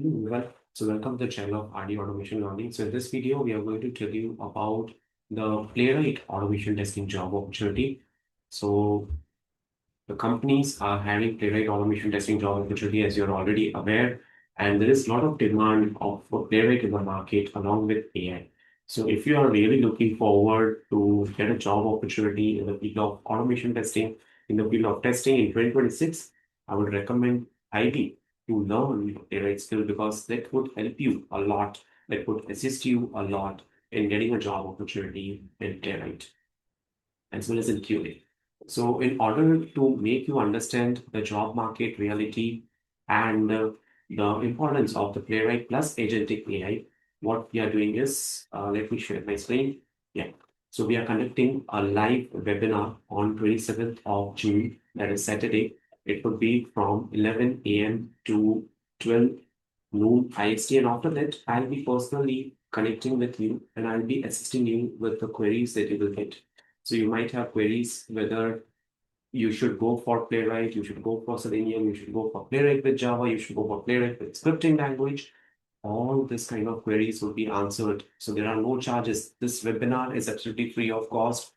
So welcome to the channel of RD Automation Learning. So in this video, we are going to tell you about the Playwright automation testing job opportunity. So the companies are having Playwright automation testing job opportunity, as you're already aware, and there is a lot of demand of Playwright in the market along with AI. So if you are really looking forward to get a job opportunity in the field of automation testing, in the field of testing in 2026, I would recommend IB to learn Playwright skill because that would help you a lot. That would assist you a lot in getting a job opportunity in Playwright as well as in QA. So, in order to make you understand the job market reality and the importance of the Playwright plus agentic AI, what we are doing is, let me share my screen. Yeah. So, we are conducting a live webinar on 27th of June, that is Saturday. It would be from 11 a.m. to 12 noon IST. And after that, I'll be personally connecting with you and I'll be assisting you with the queries that you will get. So you might have queries whether you should go for Playwright, you should go for Selenium, you should go for Playwright with Java, you should go for Playwright with scripting language. All this kind of queries will be answered. So there are no charges. This webinar is absolutely free of cost.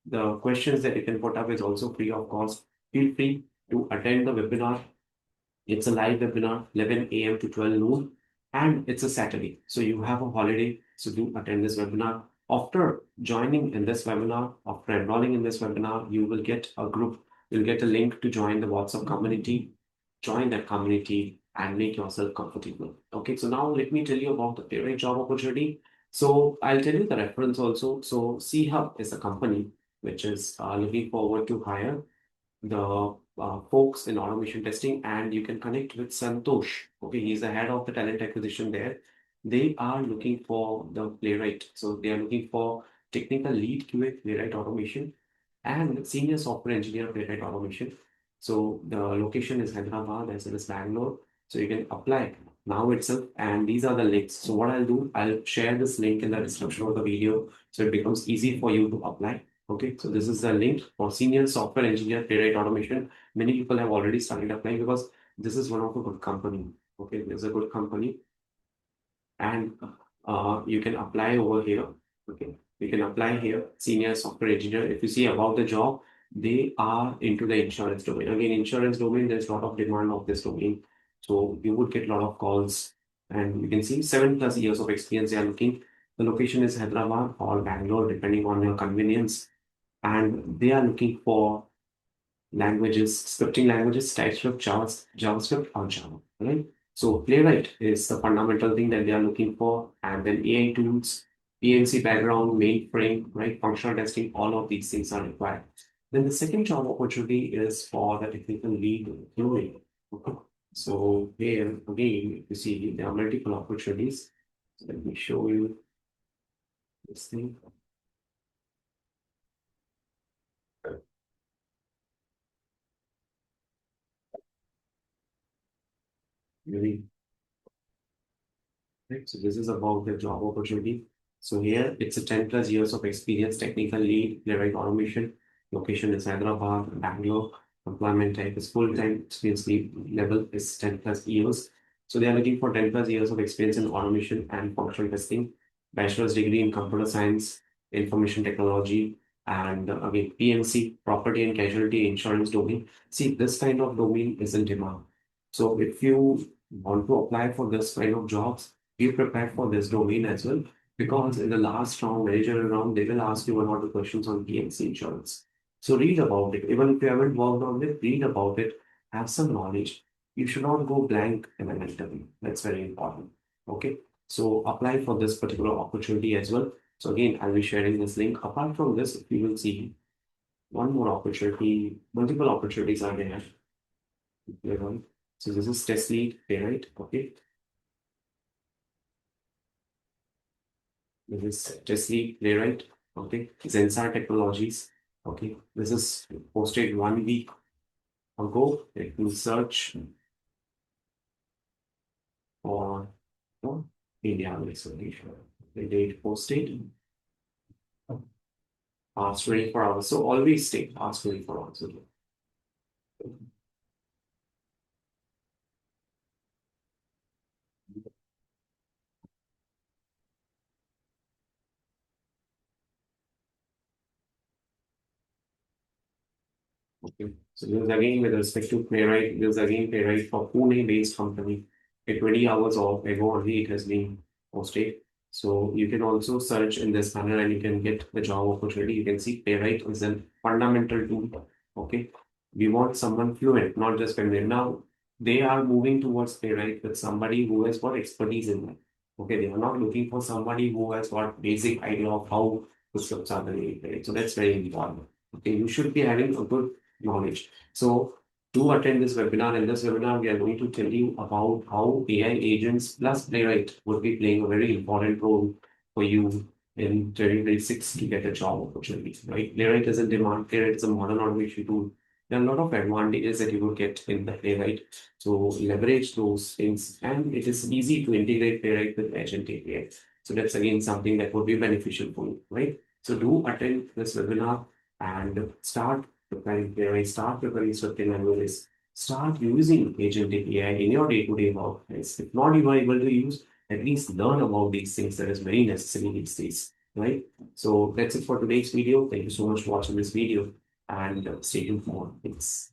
The questions that you can put up is also free of cost. Feel free to attend the webinar. It's a live webinar, 11 a.m. to 12 noon, and it's a Saturday. So you have a holiday, so do attend this webinar. After joining in this webinar, after enrolling in this webinar, you will get a group, you'll get a link to join the WhatsApp community. Join that community and make yourself comfortable. Okay, so now let me tell you about the Playwright job opportunity. So I'll tell you the reference also. So C Hub is a company which is looking forward to hire the folks in automation testing, and you can connect with Santosh. Okay, he's the head of the talent acquisition there. They are looking for the Playwright. So they are looking for technical lead QA Playwright automation and senior software engineer Playwright automation. So the location is Hyderabad as well as Bangalore. So you can apply now itself, and these are the links. So what I'll do, I'll share this link in the description of the video so it becomes easy for you to apply. Okay, so this is the link for senior software engineer Playwright automation. Many people have already started applying because this is one of a good company. Okay, there's a good company, and you can apply over here. Okay, you can apply here, senior software engineer. If you see about the job, they are into the insurance domain. Again, insurance domain, there's a lot of demand of this domain. So you would get a lot of calls, and you can see 7+ years of experience they are looking. The location is Hyderabad or Bangalore, depending on your convenience. And they are looking for languages, scripting languages, TypeScript, JavaScript, or Java, right? So Playwright is the fundamental thing that they are looking for, and then AI tools, PNC background, mainframe, right? Functional testing, all of these things are required. Then the second job opportunity is for the technical lead QA. Okay. So here again, you see there are multiple opportunities. So let me show you this thing. Really. Right. So this is about the job opportunity. So here it's a 10+ years of experience, technical lead, Playwright automation. Location is Hyderabad, Bangalore. Employment type is full-time. Experience level is 10+ years. So they are looking for 10+ years of experience in automation and functional testing. Bachelor's degree in computer science, information technology, and again PNC, property and casualty insurance domain. See, this kind of domain is in demand. So if you want to apply for this kind of jobs, be prepared for this domain as well, because in the last round, managerial round, they will ask you one or two questions on PNC insurance. So read about it. Even if you haven't worked on it, read about it, have some knowledge. You should not go blank in an interview. That's very important. Okay. So apply for this particular opportunity as well. So again, I'll be sharing this link. Apart from this, you will see one more opportunity, multiple opportunities are there. So this is test lead, right? Okay. This is test lead, Playwright. Okay. Zensar Technologies. Okay. This is posted 1 week ago. Let me search for India solution. The date posted. Past 24 hours. So always stay past 24 hours. Okay. So this is again with respect to Playwright. This is again Playwright for Pune-based company. A 20 hours of ago only it has been posted. So you can also search in this manner and you can get the job opportunity. You can see Playwright is a fundamental tool. Okay. We want someone fluent, not just familiar. Now they are moving towards Playwright with somebody who has got expertise in that. Okay, they are not looking for somebody who has got basic idea of how the scripts are done. So that's very important. Okay, you should be having a good knowledge. So to attend this webinar, in this webinar, we are going to tell you about how AI agents plus Playwright would be playing a very important role for you in 2026 to get a job opportunity, right? Playwright is in demand. Playwright is a modern automation tool. There are a lot of advantages that you will get in the Playwright. So leverage those things, and it is easy to integrate Playwright with Agent API. So that's again something that would be beneficial for you, right? So do attend this webinar and start preparing Playwright, start preparing scripting languages, start using Agent API in your day-to-day work. If not you are able to use, at least learn about these things that is very necessary these days, right? So that's it for today's video. Thank you so much for watching this video and stay tuned for more. Thanks.